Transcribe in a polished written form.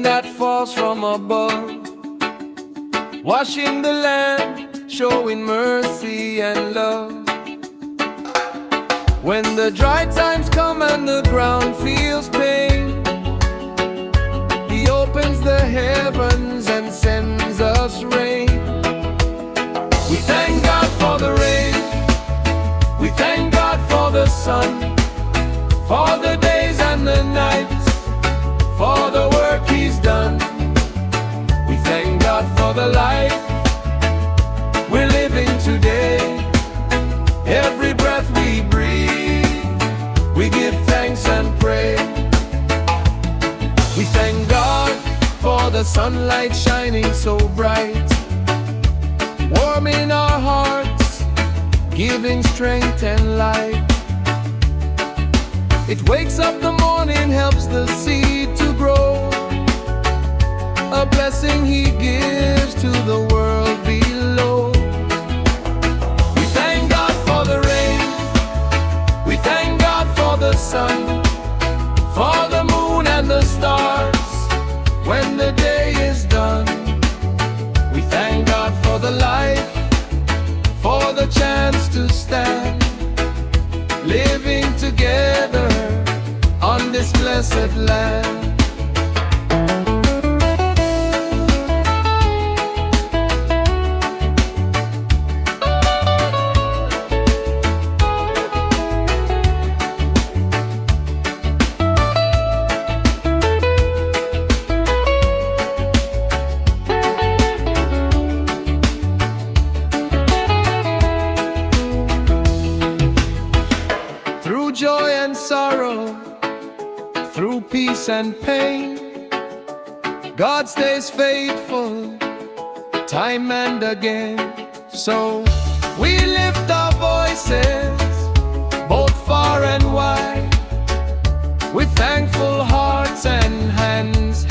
that falls from above, washing the land, showing mercy and love. When the dry times come and the ground feels pain, He opens the heavens and sends us rain. We thank God for the rain, we thank God for the sun, for the days and the nights, for the work He's done. We thank God for the life we're living today. Every breath we breathe, we give thanks and pray. We thank God for the sunlight shining so bright, warming our hearts, giving strength and light. It wakes up the morning, helps the seed to grow, a blessing He gives to the world below. We thank God for the rain, we thank God for the sun, for the moon and the stars when the day is done. We thank God for the life, for the chance to stand, living together on this blessed land. Through joy and sorrow, through peace and pain, God stays faithful time and again. So we lift our voices both far and wide, with thankful hearts and hands